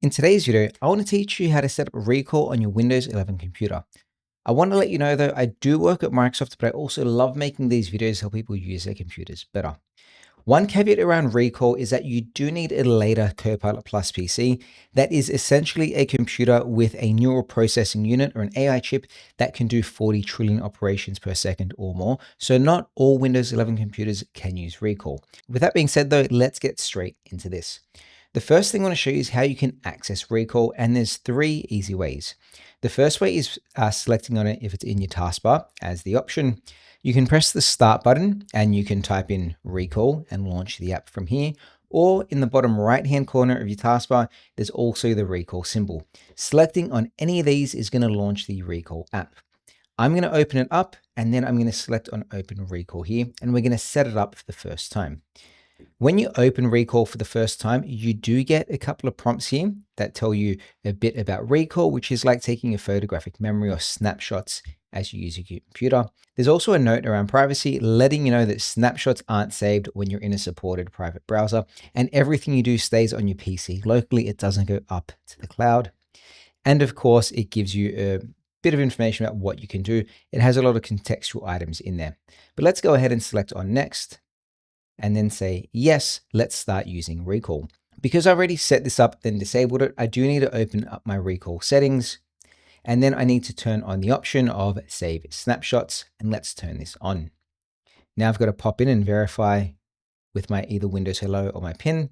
In today's video, I want to teach you how to set up recall on your Windows 11 computer. I want to let you know though, I do work at Microsoft, but I also love making these videos to help people use their computers better. One caveat around recall is that you do need a later Copilot Plus PC that is essentially a computer with a neural processing unit or an AI chip that can do 40 trillion operations per second or more. So not all Windows 11 computers can use recall. With that being said though, let's get straight into this. The first thing I want to show you is how you can access recall, and there's three easy ways. The first way is selecting on it if it's in your taskbar as the option. You can press the start button and you can type in recall and launch the app from here. Or in the bottom right hand corner of your taskbar, there's also the recall symbol. Selecting on any of these is going to launch the recall app. I'm going to open it up and then I'm going to select on open recall here, and we're going to set it up for the first time. When you open recall for the first time, you do get a couple of prompts here that tell you a bit about recall, which is like taking a photographic memory or snapshots as you use your computer. There's also a note around privacy, letting you know that snapshots aren't saved when you're in a supported private browser, and everything you do stays on your PC locally. It doesn't go up to the cloud. And of course, it gives you a bit of information about what you can do. It has a lot of contextual items in there. But let's go ahead and select on next, and then say, yes, let's start using recall. Because I already set this up, then disabled it, I do need to open up my recall settings. And then I need to turn on the option of save snapshots, and let's turn this on. Now I've got to pop in and verify with my either Windows Hello or my PIN,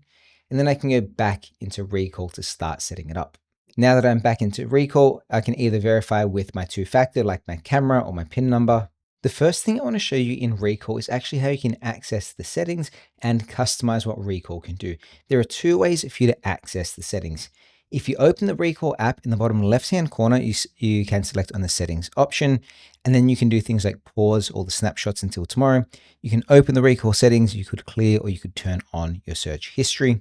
and then I can go back into recall to start setting it up. Now that I'm back into recall, I can either verify with my two-factor like my camera or my PIN number. The first thing I want to show you in recall is actually how you can access the settings and customize what recall can do. There are two ways for you to access the settings. If you open the recall app in the bottom left-hand corner, you can select on the settings option, and then you can do things like pause all the snapshots until tomorrow. You can open the recall settings, you could clear, or you could turn on your search history.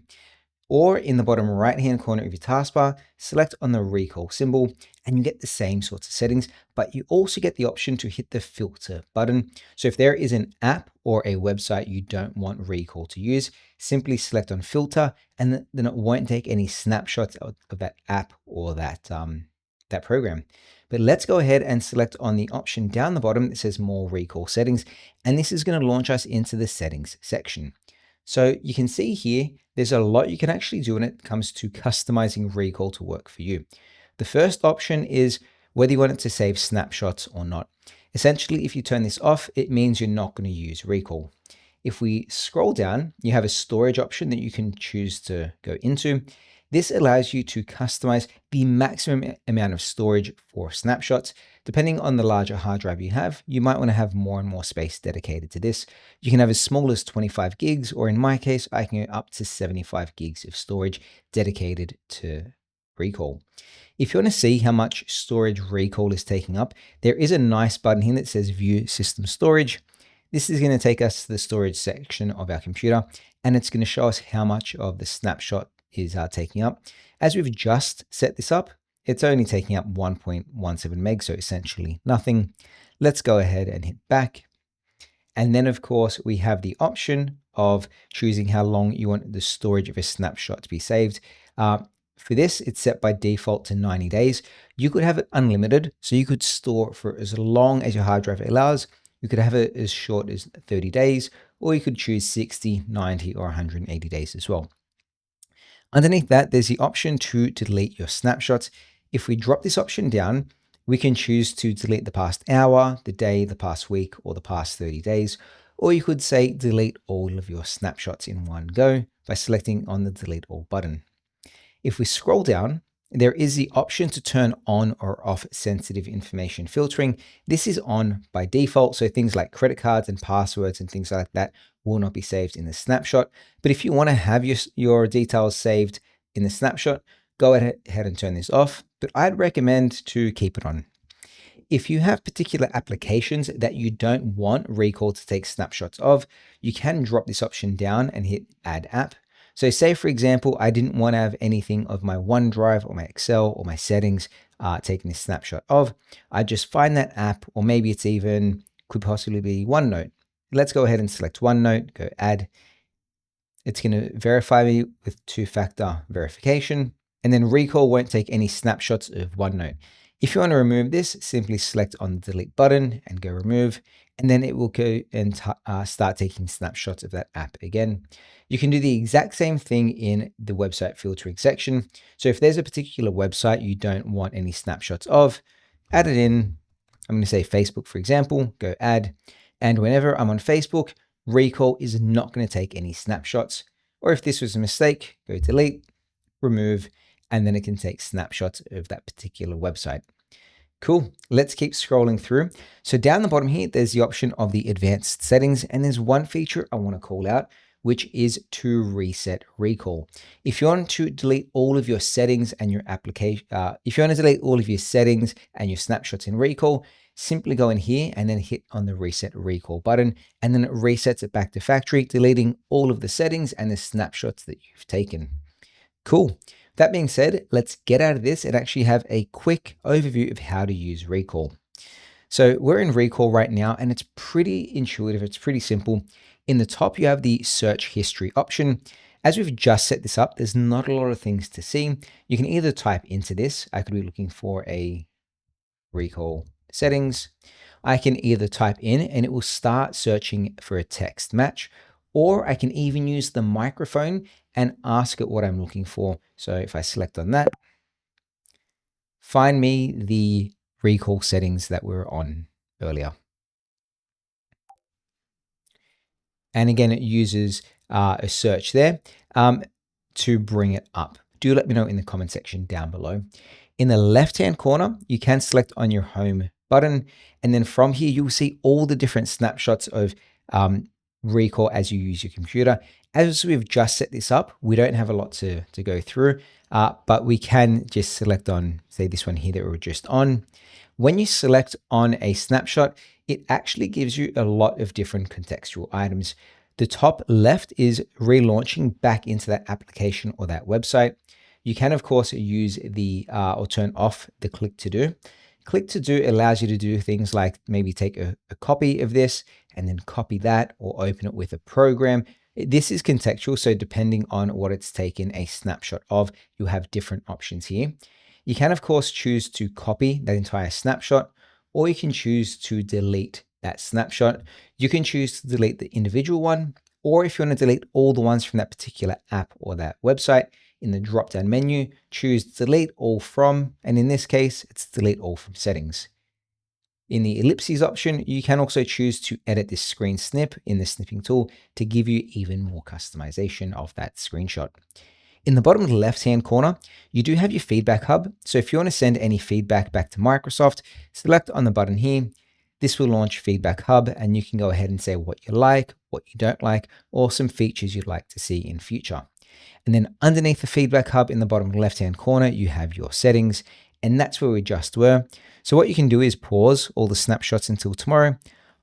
Or in the bottom right-hand corner of your taskbar, select on the recall symbol and you get the same sorts of settings, but you also get the option to hit the filter button. So if there is an app or a website you don't want recall to use, simply select on filter, and then it won't take any snapshots of that app or that program. But let's go ahead and select on the option down the bottom that says more recall settings, and this is going to launch us into the settings section. So you can see here, there's a lot you can actually do when it comes to customizing recall to work for you. The first option is whether you want it to save snapshots or not. Essentially, if you turn this off, it means you're not going to use recall. If we scroll down, you have a storage option that you can choose to go into. This allows you to customize the maximum amount of storage for snapshots. Depending on the larger hard drive you have, you might want to have more and more space dedicated to this. You can have as small as 25 gigs, or in my case, I can go up to 75 gigs of storage dedicated to recall. If you want to see how much storage recall is taking up, there is a nice button here that says View System Storage. This is going to take us to the storage section of our computer, and it's going to show us how much of the snapshot is taking up. As we've just set this up, it's only taking up 1.17 megs, so essentially nothing. Let's go ahead and hit back. And then of course we have the option of choosing how long you want the storage of a snapshot to be saved. For this, it's set by default to 90 days. You could have it unlimited, so you could store for as long as your hard drive allows. You could have it as short as 30 days, or you could choose 60, 90, or 180 days as well. Underneath that, there's the option to delete your snapshots. If we drop this option down, we can choose to delete the past hour, the day, the past week, or the past 30 days. Or you could say delete all of your snapshots in one go by selecting on the delete all button. If we scroll down, there is the option to turn on or off sensitive information filtering. This is on by default, so things like credit cards and passwords and things like that will not be saved in the snapshot. But if you want to have your details saved in the snapshot, go ahead and turn this off, but I'd recommend to keep it on. If you have particular applications that you don't want recall to take snapshots of, you can drop this option down and hit Add App. So say, for example, I didn't want to have anything of my OneDrive or my Excel or my settings taking a snapshot of. I just find that app, or maybe it's even, could possibly be OneNote. Let's go ahead and select OneNote, go Add. It's going to verify me with two-factor verification. And then recall won't take any snapshots of OneNote. If you want to remove this, simply select on the delete button and go remove, and then it will go and start taking snapshots of that app again. You can do the exact same thing in the website filtering section. So if there's a particular website you don't want any snapshots of, add it in. I'm going to say Facebook, for example, go add. And whenever I'm on Facebook, recall is not going to take any snapshots. Or if this was a mistake, go delete, remove, and then it can take snapshots of that particular website. Cool. Let's keep scrolling through. So down the bottom here, there's the option of the advanced settings, and there's one feature I want to call out, which is to reset recall. If you want to delete all of your settings and your application, if you want to delete all of your settings and your snapshots in recall, simply go in here and then hit on the reset recall button, and then it resets it back to factory, deleting all of the settings and the snapshots that you've taken. Cool. That being said, let's get out of this and actually have a quick overview of how to use recall. So we're in recall right now, and it's pretty intuitive. It's pretty simple. In the top, you have the search history option. As we've just set this up, there's not a lot of things to see. You can either type into this. I could be looking for a recall settings. I can either type in and it will start searching for a text match, or I can even use the microphone and ask it what I'm looking for. So if I select on that, find me the recall settings that were on earlier. And again, it uses a search there to bring it up. Do let me know in the comment section down below. In the left-hand corner, you can select on your home button. And then from here, you'll see all the different snapshots of recall as you use your computer. As we've just set this up, we don't have a lot to go through, but we can just select on, say, this one here that we're just on. When you select on a snapshot, it actually gives you a lot of different contextual items. The top left is relaunching back into that application or that website. You can, of course, use the or turn off the click to do. Click to do allows you to do things like maybe take a copy of this and then copy that, or open it with a program. This is contextual, so depending on what it's taken a snapshot of, you have different options here. You can, of course, choose to copy that entire snapshot, or you can choose to delete that snapshot. You can choose to delete the individual one, or if you want to delete all the ones from that particular app or that website, in the drop-down menu, choose delete all from, and in this case, it's delete all from settings. In the ellipses option, you can also choose to edit this screen snip in the snipping tool to give you even more customization of that screenshot. In the bottom left-hand corner, you do have your feedback hub. So if you want to send any feedback back to Microsoft, select on the button here. This will launch Feedback Hub, and you can go ahead and say what you like, what you don't like, or some features you'd like to see in future. And then underneath the Feedback Hub in the bottom left-hand corner, you have your settings, and that's where we just were. So what you can do is pause all the snapshots until tomorrow,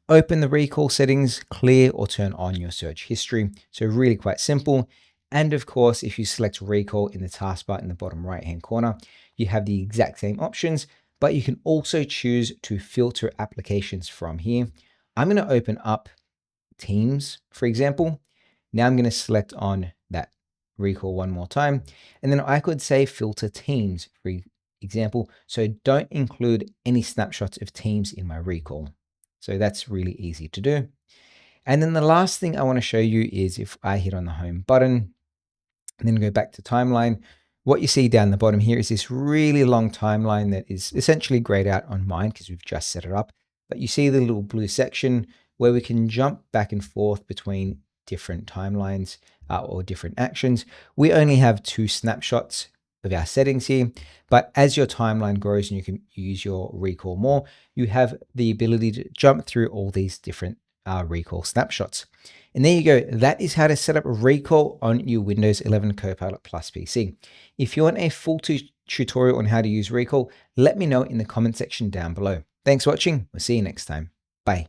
open the recall settings, clear or turn on your search history. So really quite simple. And of course, if you select recall in the taskbar in the bottom right-hand corner, you have the exact same options, but you can also choose to filter applications from here. I'm going to open up Teams, for example. Now I'm going to select on that recall one more time, and then I could say filter Teams, for example, so don't include any snapshots of Teams in my recall. So that's really easy to do. And then the last thing I want to show you is if I hit on the home button and then go back to timeline, what you see down the bottom here is this really long timeline that is essentially grayed out on mine because we've just set it up. But you see the little blue section where we can jump back and forth between different timelines or different actions. We only have 2 snapshots of our settings here, but as your timeline grows and you can use your recall more, you have the ability to jump through all these different recall snapshots. And there you go. That is how to set up a recall on your Windows 11 Copilot Plus PC. If you want a full tutorial on how to use recall, let me know in the comment section down below. Thanks for watching. We'll see you next time. Bye.